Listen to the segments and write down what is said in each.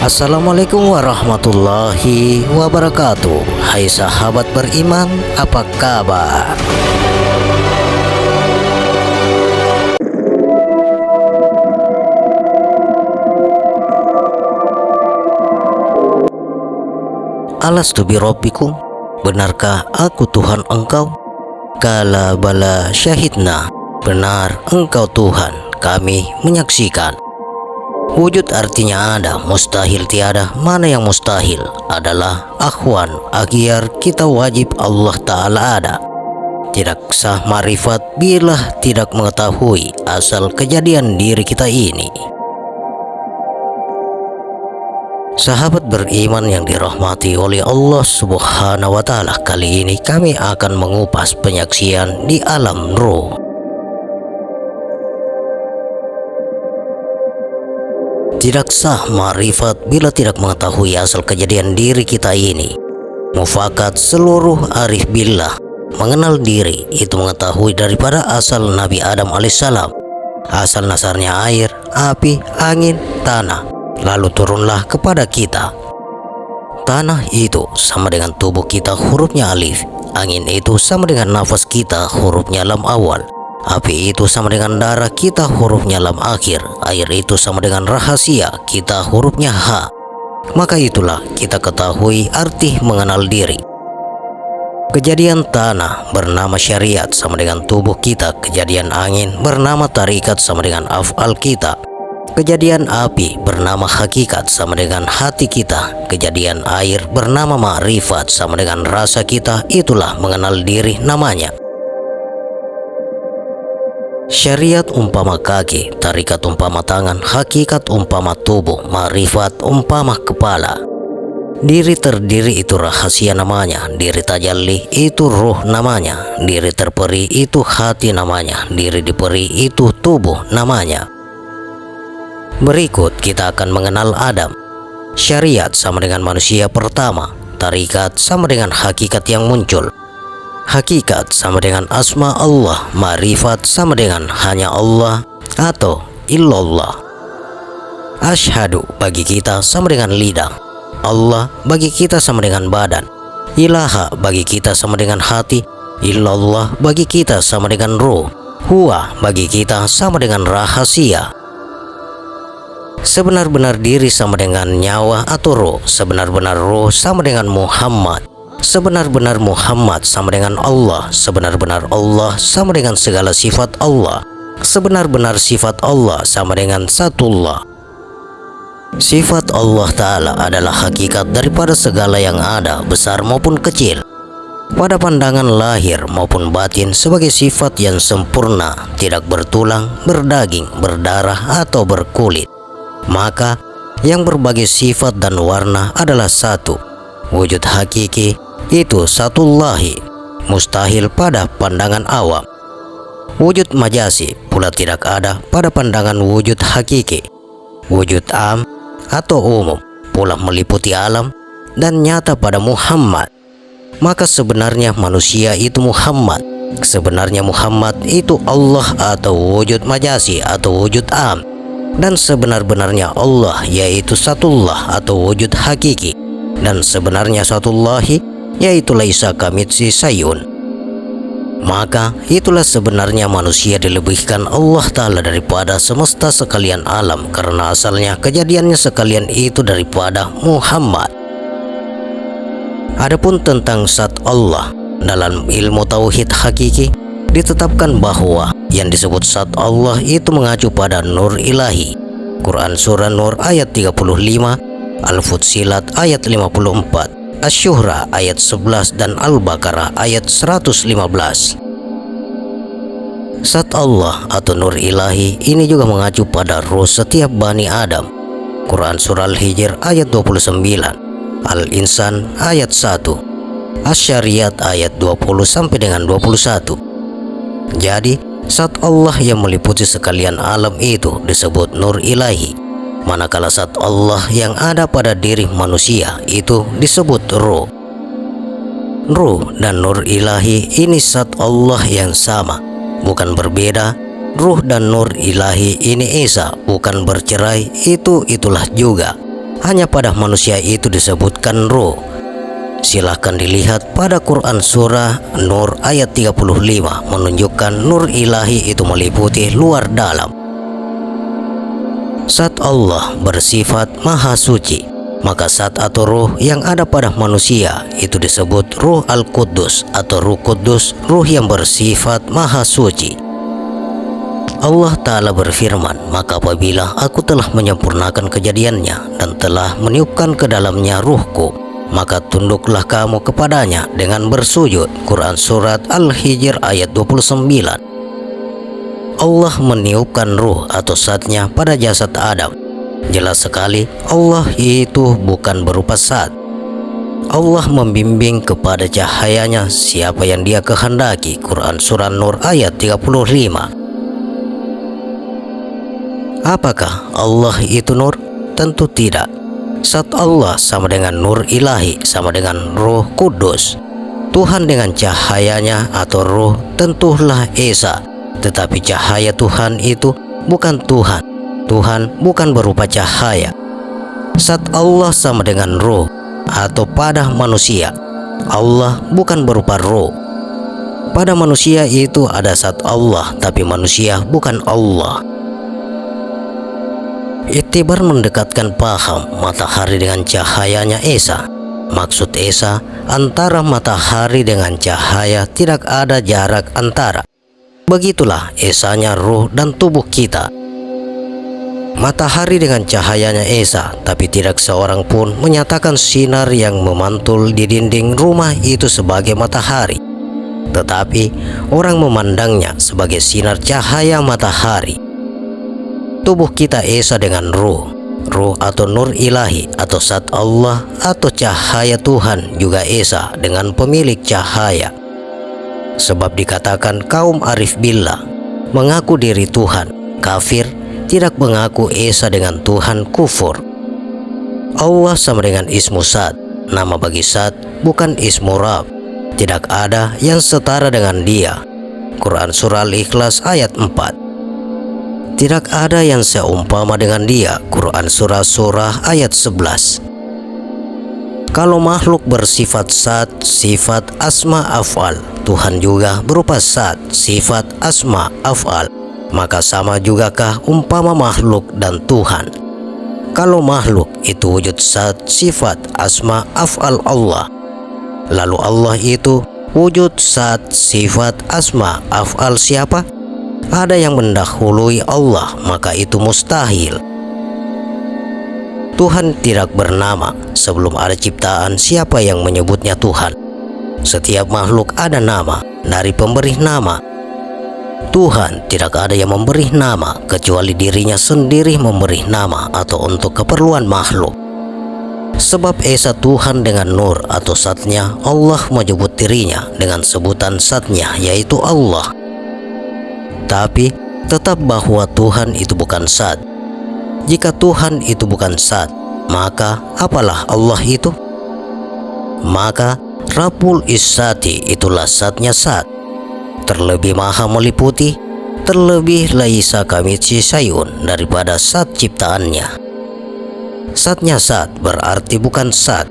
Assalamualaikum warahmatullahi wabarakatuh. Hai sahabat beriman, apa kabar? Alastu birabbikum, benarkah aku Tuhan engkau? Kala bala syahidna, benar engkau Tuhan, kami menyaksikan. Wujud artinya ada, mustahil tiada. Mana yang mustahil adalah akhwan, akhir kita wajib Allah Ta'ala ada. Tidak sah marifat bila tidak mengetahui asal kejadian diri kita ini. Sahabat beriman yang dirahmati oleh Allah Subhanahu wa Ta'ala, kali ini kami akan mengupas penyaksian di alam ruh. Tidak sah marifat bila tidak mengetahui asal kejadian diri kita ini. Mufakat seluruh arif billah mengenal diri itu mengetahui daripada asal Nabi Adam alaihissalam. Asal nasarnya air, api, angin, tanah, lalu turunlah kepada kita. Tanah itu sama dengan tubuh kita, hurufnya alif. Angin itu sama dengan nafas kita, hurufnya lam awal. Api itu sama dengan darah kita, hurufnya lam akhir. Air itu sama dengan rahasia kita, hurufnya ha. Maka itulah kita ketahui arti mengenal diri. Kejadian tanah bernama syariat sama dengan tubuh kita. Kejadian angin bernama tarikat sama dengan af'al kita. Kejadian api bernama hakikat sama dengan hati kita. Kejadian air bernama ma'rifat sama dengan rasa kita. Itulah mengenal diri namanya. Syariat umpama kaki, tarikat umpama tangan, hakikat umpama tubuh, ma'rifat umpama kepala. Diri terdiri itu rahasia namanya, diri tajalli itu ruh namanya, diri terperi itu hati namanya, diri diperi itu tubuh namanya. Berikut kita akan mengenal Adam. Syariat sama dengan manusia pertama, tarikat sama dengan hakikat yang muncul. Hakikat sama dengan asma Allah, ma'rifat sama dengan hanya Allah atau illallah. Asyhadu bagi kita sama dengan lidah, Allah bagi kita sama dengan badan, ilaha bagi kita sama dengan hati, illallah bagi kita sama dengan ruh, huwa bagi kita sama dengan rahasia. Sebenar-benar diri sama dengan nyawa atau ruh, sebenar-benar ruh sama dengan Muhammad. Sebenar-benar Muhammad sama dengan Allah. Sebenar-benar Allah sama dengan segala sifat Allah. Sebenar-benar sifat Allah sama dengan satullah. Sifat Allah Ta'ala adalah hakikat daripada segala yang ada, besar maupun kecil, pada pandangan lahir maupun batin, sebagai sifat yang sempurna, tidak bertulang, berdaging, berdarah atau berkulit. Maka yang berbagai sifat dan warna adalah satu. Wujud hakiki itu satullahi, mustahil pada pandangan awam. Wujud majasi pula tidak ada pada pandangan wujud hakiki. Wujud am atau umum pula meliputi alam dan nyata pada Muhammad. Maka sebenarnya manusia itu Muhammad. Sebenarnya Muhammad itu Allah atau wujud majasi atau wujud am. Dan sebenar-benarnya Allah yaitu satullah atau wujud hakiki. Dan sebenarnya satullahi yaitu laisa kamitsli syai'un. Maka itulah sebenarnya manusia dilebihkan Allah Ta'ala daripada semesta sekalian alam, karena asalnya kejadiannya sekalian itu daripada Muhammad. Adapun tentang zat Allah, dalam ilmu tauhid hakiki ditetapkan bahwa yang disebut zat Allah itu mengacu pada nur ilahi. Quran surah Nur ayat 35, Al-Futsilat ayat 54, Asy-Syu'ara ayat 11 dan Al-Baqarah ayat 115. Zat Allah atau nur ilahi ini juga mengacu pada ruh setiap Bani Adam. Quran surah Al-Hijr ayat 29, Al-Insan ayat 1, Asy-Syariat ayat 20 sampai dengan 21. Jadi zat Allah yang meliputi sekalian alam itu disebut nur ilahi. Manakala zat Allah yang ada pada diri manusia itu disebut ruh. Ruh dan nur ilahi ini zat Allah yang sama, bukan berbeda. Ruh dan nur ilahi ini esa, bukan bercerai, itulah juga. hanya pada manusia itu disebutkan ruh. Silahkan dilihat pada Quran surah Nur ayat 35 menunjukkan nur ilahi itu meliputi luar dalam. Zat Allah bersifat maha suci, maka zat atau ruh yang ada pada manusia itu disebut ruh al-Quddus atau ruh kudus, ruh yang bersifat maha suci. Allah Ta'ala berfirman, maka apabila aku telah menyempurnakan kejadiannya dan telah meniupkan ke dalamnya ruhku, maka tunduklah kamu kepadanya dengan bersujud. Quran surat Al-Hijr ayat 29. Allah meniupkan ruh atau zatnya pada jasad Adam. Jelas sekali Allah itu bukan berupa zat. Allah membimbing kepada cahayanya siapa yang Dia kehendaki. Quran surah Nur ayat 35. Apakah Allah itu nur? Tentu tidak. Zat Allah sama dengan nur ilahi, sama dengan Ruh Kudus. Tuhan dengan cahayanya atau ruh tentulah Esa. Tetapi cahaya Tuhan itu bukan Tuhan. Tuhan bukan berupa cahaya. Zat Allah sama dengan ruh atau pada manusia. Allah bukan berupa ruh. Pada manusia itu ada zat Allah, tapi manusia bukan Allah. Iktibar mendekatkan paham matahari dengan cahayanya Esa. Maksud Esa, antara matahari dengan cahaya tidak ada jarak antara. Begitulah Esanya ruh dan tubuh kita. Matahari dengan cahayanya Esa, tapi tidak seorang pun menyatakan sinar yang memantul di dinding rumah itu sebagai matahari. Tetapi orang memandangnya sebagai sinar cahaya matahari. Tubuh kita Esa dengan ruh atau nur ilahi atau zat Allah atau cahaya Tuhan juga Esa dengan pemilik cahaya. Sebab dikatakan kaum arif billah mengaku diri Tuhan, kafir, tidak mengaku Esa dengan Tuhan, kufur. Allah sama dengan ismu zat, nama bagi zat, bukan ismu Rabb. Tidak ada yang setara dengan Dia. Quran surah Al-Ikhlas ayat 4. Tidak ada yang seumpama dengan Dia. Quran surah ayat 11. Kalau makhluk bersifat zat, sifat, asma, af'al, Tuhan juga berupa zat, sifat, asma, af'al. Maka sama jugakah umpama makhluk dan Tuhan? Kalau makhluk itu wujud zat, sifat, asma, af'al Allah, lalu Allah itu wujud zat, sifat, asma, af'al siapa? Ada yang mendahului Allah, maka itu mustahil. Tuhan tidak bernama. Sebelum ada ciptaan, siapa yang menyebutnya Tuhan? Setiap makhluk ada nama dari pemberi nama. Tuhan tidak ada yang memberi nama kecuali dirinya sendiri memberi nama atau untuk keperluan makhluk. Sebab Esa Tuhan dengan nur atau zatnya, Allah menyebut dirinya dengan sebutan zatnya yaitu Allah. Tapi tetap bahwa Tuhan itu bukan zat. Jika Tuhan itu bukan zat, maka apalah Allah itu? Maka Rabbul Izzati itulah zatnya zat. Terlebih maha meliputi, terlebih laisa kamitslihi syai'un daripada zat ciptaannya. Zatnya zat berarti bukan zat.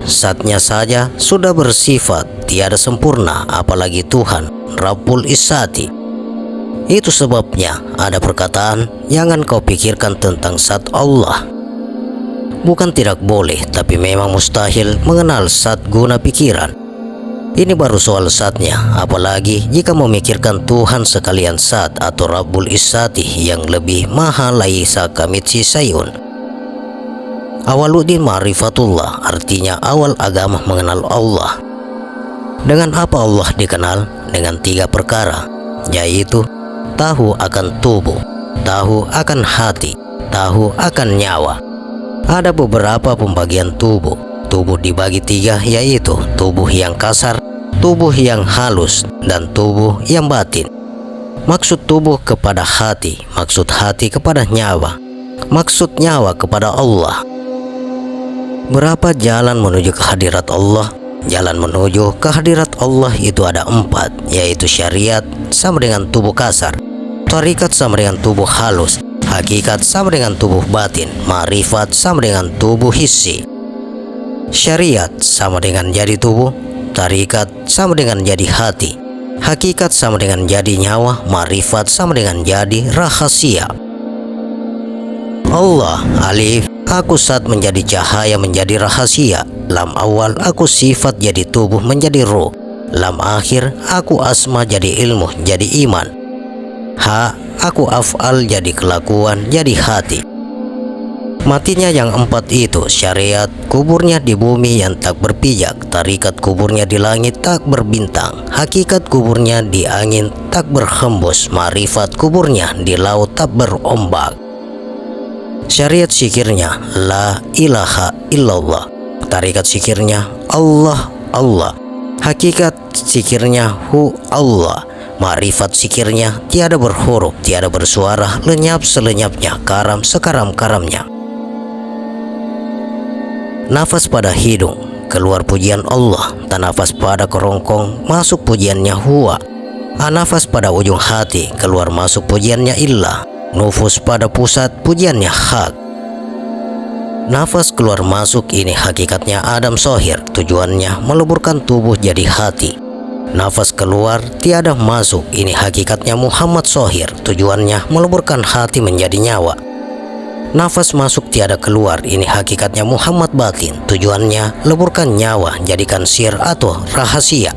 Zatnya saja sudah bersifat tiada sempurna, apalagi Tuhan Rabbul Izzati. Itu sebabnya ada perkataan, jangan kau pikirkan tentang zat Allah. Bukan tidak boleh, tapi memang mustahil mengenal zat guna pikiran. Ini baru soal zatnya, apalagi jika memikirkan Tuhan sekalian zat atau Rabbul Izzati yang lebih maha laisa kamitslihi syai'un. Awaluddin ma'rifatullah artinya awal agama mengenal Allah. Dengan apa Allah dikenal? Dengan 3 perkara, yaitu tahu akan tubuh, tahu akan hati, tahu akan nyawa. Ada beberapa pembagian tubuh. Tubuh dibagi 3, yaitu tubuh yang kasar, tubuh yang halus, dan tubuh yang batin. Maksud tubuh kepada hati, maksud hati kepada nyawa, maksud nyawa kepada Allah. Berapa jalan menuju kehadirat Allah? Jalan menuju kehadirat Allah itu ada 4, yaitu syariat sama dengan tubuh kasar, tarikat sama dengan tubuh halus, Hakikat sama dengan tubuh batin, ma'rifat sama dengan tubuh hissi. Syariat sama dengan jadi tubuh, tarikat sama dengan jadi hati, hakikat sama dengan jadi nyawa, ma'rifat sama dengan jadi rahasia. Allah, alif, aku saat menjadi cahaya menjadi rahasia. Lam awal, aku sifat jadi tubuh menjadi ruh. Lam akhir, aku asma jadi ilmu jadi iman. Ha, aku af'al jadi kelakuan jadi hati. Matinya yang 4 itu syariat, kuburnya di bumi yang tak berpijak, tarikat kuburnya di langit tak berbintang, hakikat kuburnya di angin tak berhembus, ma'rifat kuburnya di laut tak berombak. Syariat sikirnya la ilaha illallah, tarikat sikirnya Allah Allah, hakikat sikirnya hu Allah, ma'rifat sikirnya tiada berhuruf, tiada bersuara, lenyap selenyapnya, karam sekaram-karamnya. Nafas pada hidung, keluar pujian Allah. Tanafas pada kerongkong, masuk pujiannya huwa. Anafas pada ujung hati, keluar masuk pujiannya illah. Nufus pada pusat, pujiannya hak. Nafas keluar masuk ini hakikatnya Adam Sohir, tujuannya meleburkan tubuh jadi hati. Nafas keluar tiada masuk, ini hakikatnya Muhammad Sohir, tujuannya meleburkan hati menjadi nyawa. Nafas masuk tiada keluar, ini hakikatnya Muhammad Batin, tujuannya leburkan nyawa, jadikan sir atau rahasia.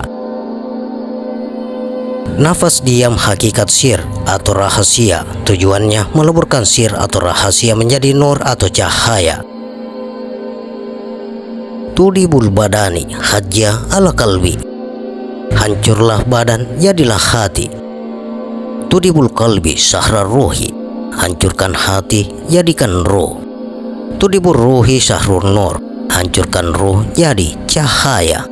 Nafas diam hakikat sir atau rahasia, tujuannya meleburkan sir atau rahasia menjadi nur atau cahaya. Tudibul badani hajja ala kalbi, hancurlah badan jadilah hati. Tudibul kalbi sahra ruhi, hancurkan hati jadikan ruh. Tudibur ruhi syahrul nur, hancurkan ruh jadi cahaya.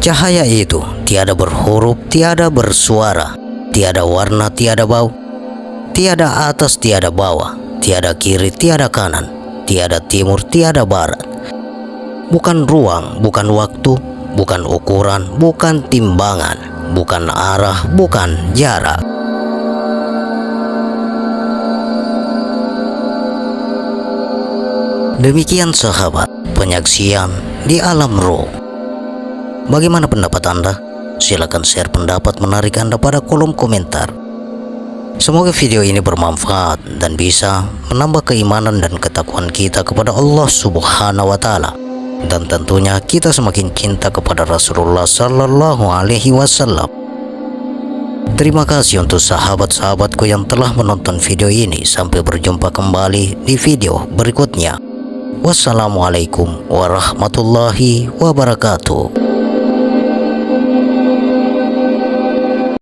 Cahaya itu tiada berhuruf, tiada bersuara, tiada warna, tiada bau, tiada atas, tiada bawah, tiada kiri, tiada kanan, tiada timur, tiada barat. Bukan ruang, bukan waktu, bukan ukuran, bukan timbangan, bukan arah, bukan jarak. Demikian sahabat, penyaksian di alam roh. Bagaimana pendapat Anda? Silakan share pendapat menarik Anda pada kolom komentar. Semoga video ini bermanfaat dan bisa menambah keimanan dan ketakwaan kita kepada Allah Subhanahu wa Ta'ala. Dan tentunya kita semakin cinta kepada Rasulullah Sallallahu Alaihi Wasallam. Terima kasih untuk sahabat-sahabatku yang telah menonton video ini. Sampai berjumpa kembali di video berikutnya. Wassalamualaikum warahmatullahi wabarakatuh.